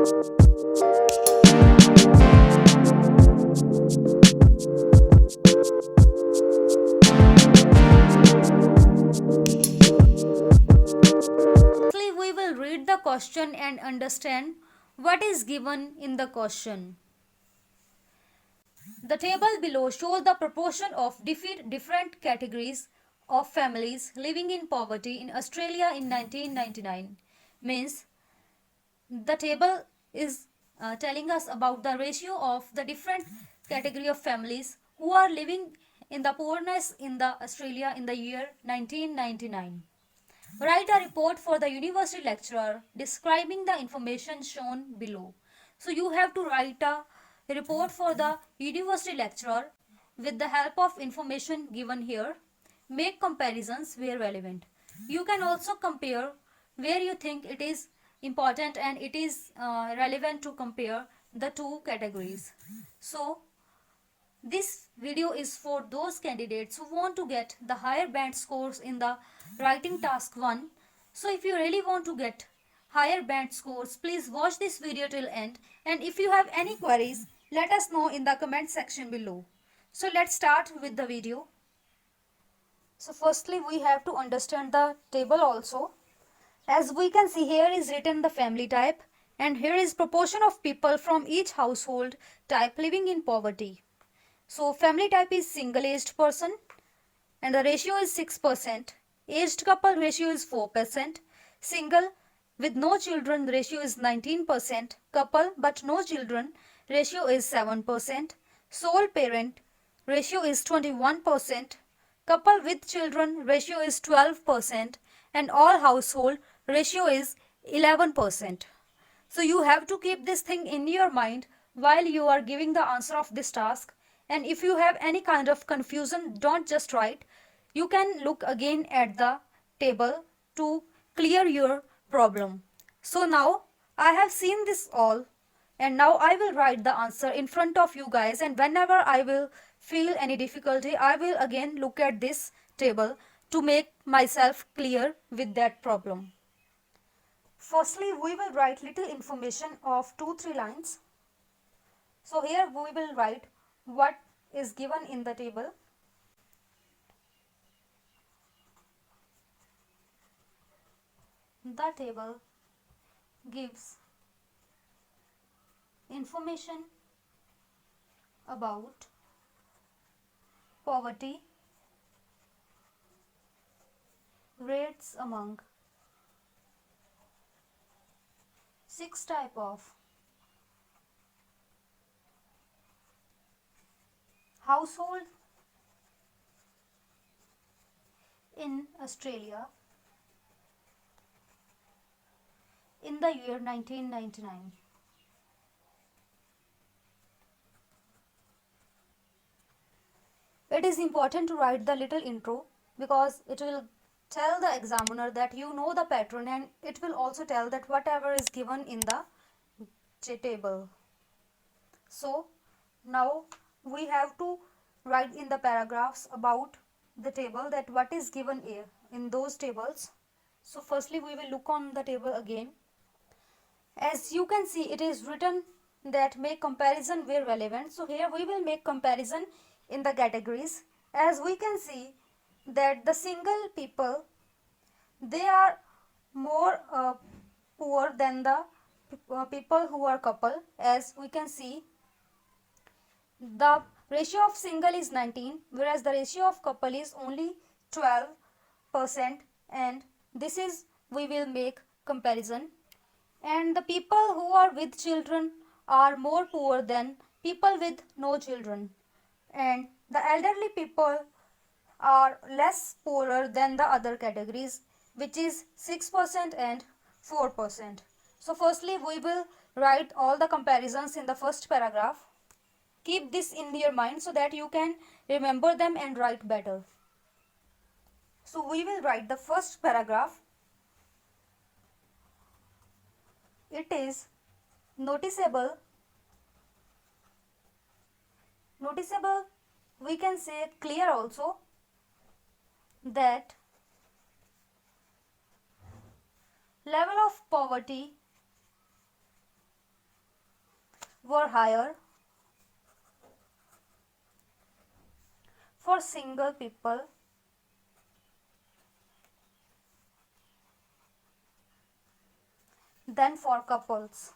Firstly, we will read the question and understand what is given in the question. The table below shows the proportion of different categories of families living in poverty in Australia in 1999. Means the table is telling us about the ratio of the different category of families who are living in the poorness in the Australia in the year 1999. Write a report for the university lecturer describing the information shown below. So you have to write a report for the university lecturer with the help of information given here. Make comparisons where relevant. You can also compare where you think it is important and it is relevant to compare the two categories. So this video is for those candidates who want to get the higher band scores in the writing task 1. So if you really want to get higher band scores, please watch this video till end, and if you have any queries, let us know in the comment section below. So let's start with the video. So firstly we have to understand the table also. As we can see, here is written the family type, and here is proportion of people from each household type living in poverty. So family type is single aged person and the ratio is 6%. Aged couple ratio is 4%. Single with no children ratio is 19%. Couple but no children ratio is 7%. Sole parent ratio is 21%. Couple with children ratio is 12%. And all household ratio is 11%. So you have to keep this thing in your mind while you are giving the answer of this task. And if you have any kind of confusion, don't just write. You can look again at the table to clear your problem. So now I have seen this all, and now I will write the answer in front of you guys, and whenever I will feel any difficulty, I will again look at this table to make myself clear with that problem. Firstly, we will write little information of 2-3 lines. So here we will write what is given in the table. The table gives information about poverty rates among 6 type of household in Australia in the year 1999. It is important to write the little intro because it will tell the examiner that you know the pattern, and it will also tell that whatever is given in the table. So now we have to write in the paragraphs about the table that what is given here in those tables. So firstly we will look on the table again. As you can see, it is written that make comparison where relevant. So here we will make comparison in the categories. As we can see that the single people, they are more poor than the people who are couple. As we can see, the ratio of single is 19, whereas the ratio of couple is only 12%, and this is we will make comparison. And the people who are with children are more poor than people with no children, and the elderly people are less poorer than the other categories, which is 6% and 4%. So firstly we will write all the comparisons in the first paragraph. Keep this in your mind so that you can remember them and write better. So we will write the first paragraph. It is noticeable, we can say clear also, that level of poverty were higher for single people than for couples.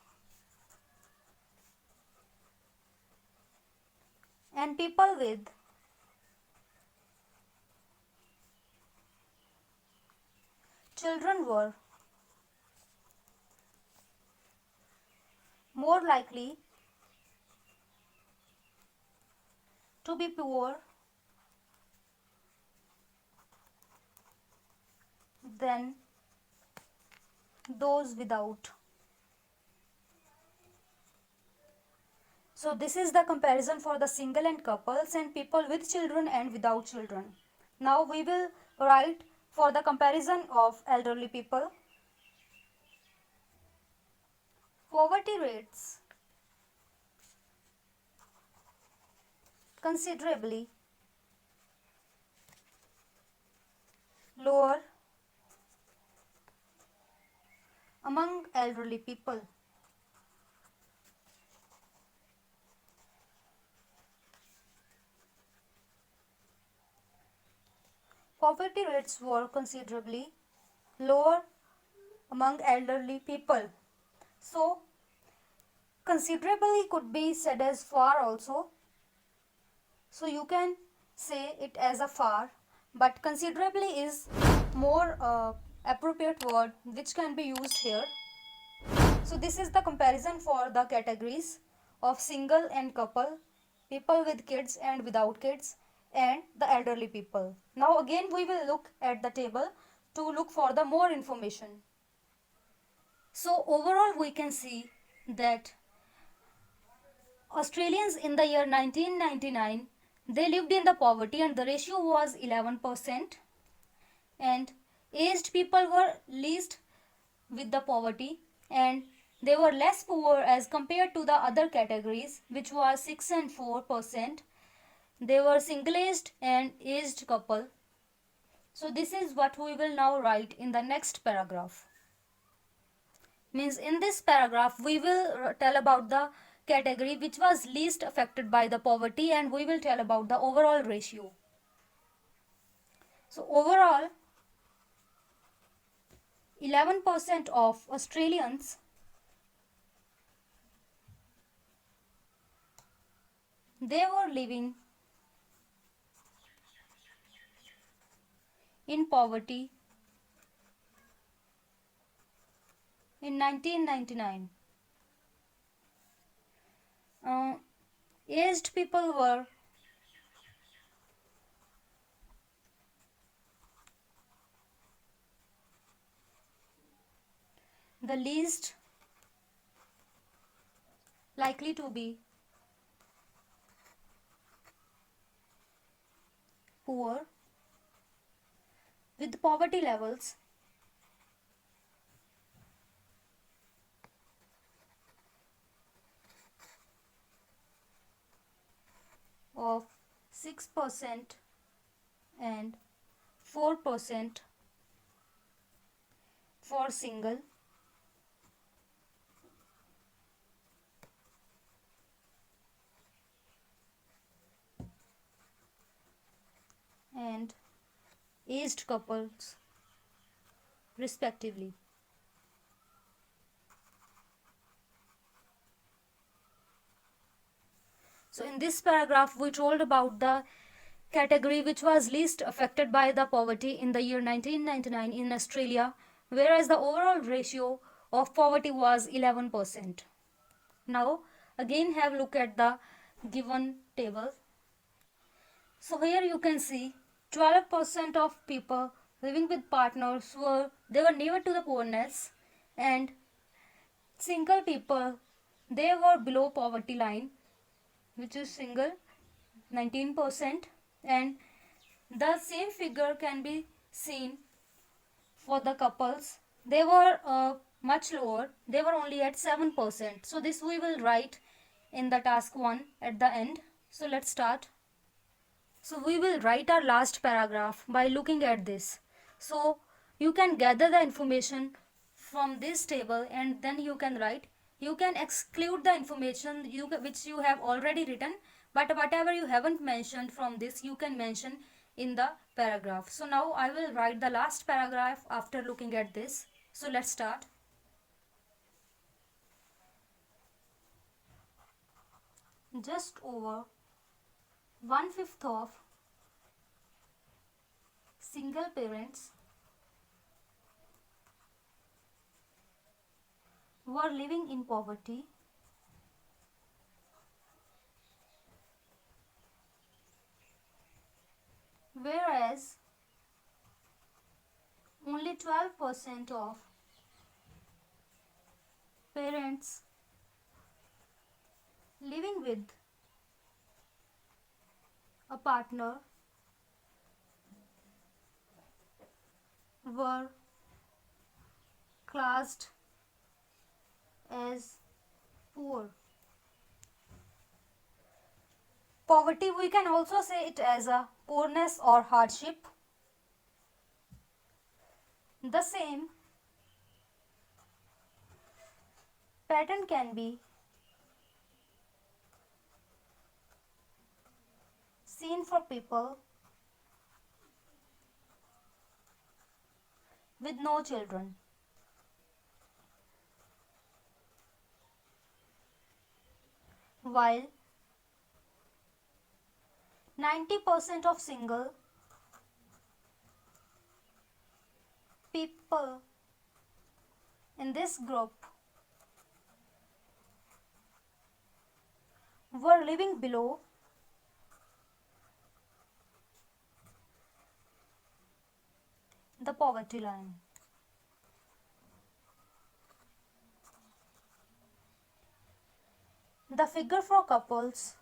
And people with children were more likely to be poor than those without. So this is the comparison for the single and couples and people with children and without children. Now we will write for the comparison of elderly people. Poverty rates considerably lower among elderly people. Poverty rates were considerably lower among elderly people. So, considerably could be said as far also. So, you can say it as a far, but considerably is more appropriate word which can be used here. So, this is the comparison for the categories of single and couple, people with kids and without kids, and the elderly people. Now again we will look at the table to look for the more information. So overall we can see that Australians in the year 1999, they lived in the poverty and the ratio was 11%, and aged people were least with the poverty and they were less poor as compared to the other categories, which was 6 and 4%. They were single-aged and aged couple. So this is what we will now write in the next paragraph. Means in this paragraph we will tell about the category which was least affected by the poverty and we will tell about the overall ratio. So overall 11% of Australians they were living in poverty in 1999. Aged people were the least likely to be poor with poverty levels of 6% and 4% for single and aged couples respectively. So in this paragraph we told about the category which was least affected by the poverty in the year 1999 in Australia, whereas the overall ratio of poverty was 11%. Now again have a look at the given table. So here you can see 12% of people living with partners were near to the poorness, and single people they were below poverty line, which is single 19%, and the same figure can be seen for the couples. They were much lower, they were only at 7%. So this we will write in the task 1 at the end. So let's start. So we will write our last paragraph by looking at this. So you can gather the information from this table and then you can write You can exclude the information which you have already written, but whatever you haven't mentioned from this, you can mention in the paragraph. So now I will write the last paragraph after looking at this. So let's start. Just over 1/5 of single parents were living in poverty, whereas only 12% of parents living with a partner were classed as poor. Poverty, we can also say it as a poorness or hardship. The same pattern can be seen for people with no children. While 90% of single people in this group were living below the poverty line. The figure for couples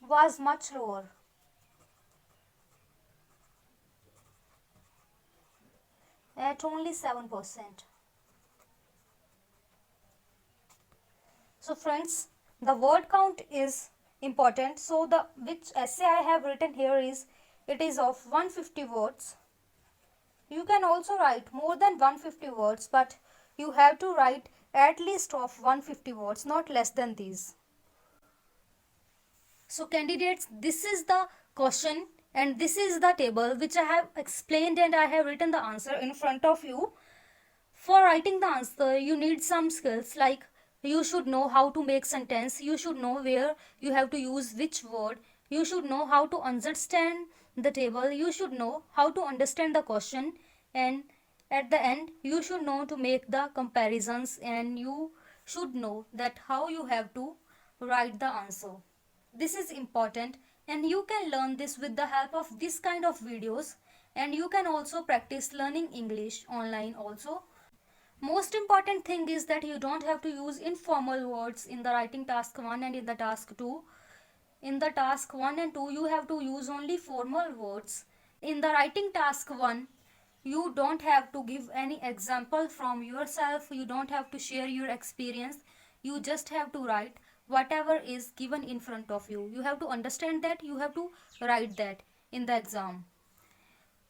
was much lower, at only 7%. So friends, the word count is important. So the which essay I have written here is, it is of 150 words. You can also write more than 150 words, but you have to write at least of 150 words, not less than these. So candidates, this is the question and this is the table which I have explained, and I have written the answer in front of you. For writing the answer, you need some skills, like you should know how to make sentence, you should know where you have to use which word, you should know how to understand the table, you should know how to understand the question, and at the end you should know to make the comparisons, and you should know that how you have to write the answer. This is important, and you can learn this with the help of this kind of videos, and you can also practice learning English online also. Most important thing is that you don't have to use informal words in the writing task 1 and in the task 2. In the task 1 and 2, you have to use only formal words. In the writing task 1, you don't have to give any example from yourself. You don't have to share your experience. You just have to write whatever is given in front of you. You have to understand that. You have to write that in the exam.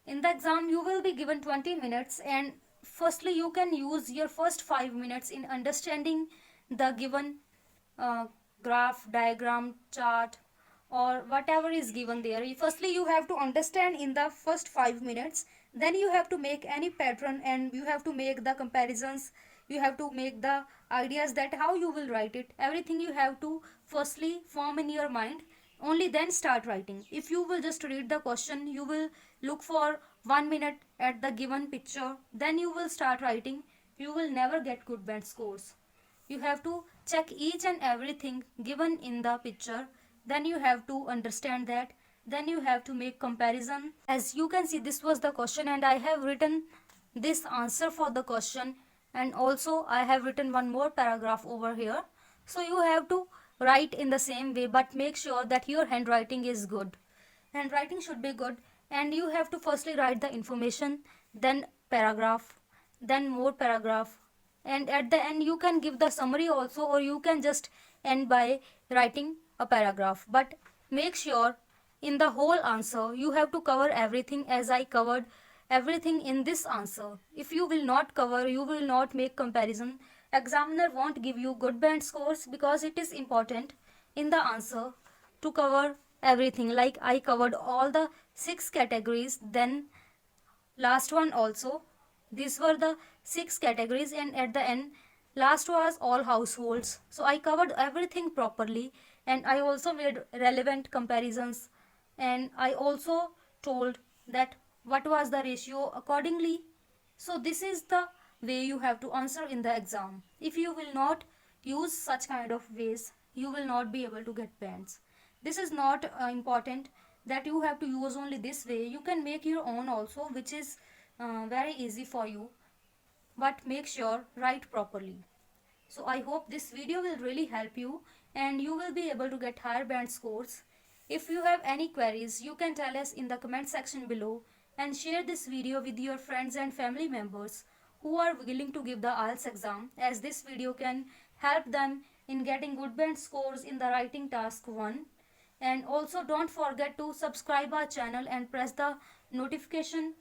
In the exam, you will be given 20 minutes, and firstly, you can use your first 5 minutes in understanding the given uh, graph, diagram, chart, or whatever is given there. Firstly, you have to understand in the first 5 minutes. Then you have to make any pattern, and you have to make the comparisons. You have to make the ideas that how you will write it. Everything you have to firstly form in your mind. Only then start writing. If you will just read the question, you will look for 1 minute at the given picture, then you will start writing. You will never get good band scores. You have to check each and everything given in the picture, then you have to understand that, then you have to make comparison. As you can see, this was the question, and I have written this answer for the question, and also I have written one more paragraph over here. So you have to write in the same way, but make sure that your handwriting is good. Handwriting should be good, and you have to firstly write the information, then paragraph, then more paragraph, and at the end you can give the summary also, or you can just end by writing a paragraph. But make sure in the whole answer you have to cover everything as I covered everything in this answer. If you will not cover, you will not make comparison, examiner won't give you good band scores, because it is important in the answer to cover everything. Like I covered all the 6 categories, then last one also. These were the 6 categories, and at the end last was all households. So I covered everything properly, and I also made relevant comparisons, and I also told that what was the ratio accordingly. So this is the way you have to answer in the exam. If you will not use such kind of ways, you will not be able to get bands. This is not important that you have to use only this way. You can make your own also, which is very easy for you, but make sure write properly. So I hope this video will really help you and you will be able to get higher band scores. If you have any queries, you can tell us in the comment section below, and share this video with your friends and family members who are willing to give the IELTS exam, as this video can help them in getting good band scores in the writing task 1. And also don't forget to subscribe our channel and press the notification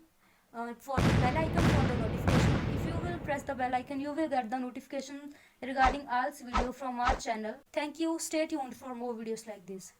for the bell icon for the notification. If you will press the bell icon, you will get the notification regarding IELTS video from our channel. Thank you. Stay tuned for more videos like this.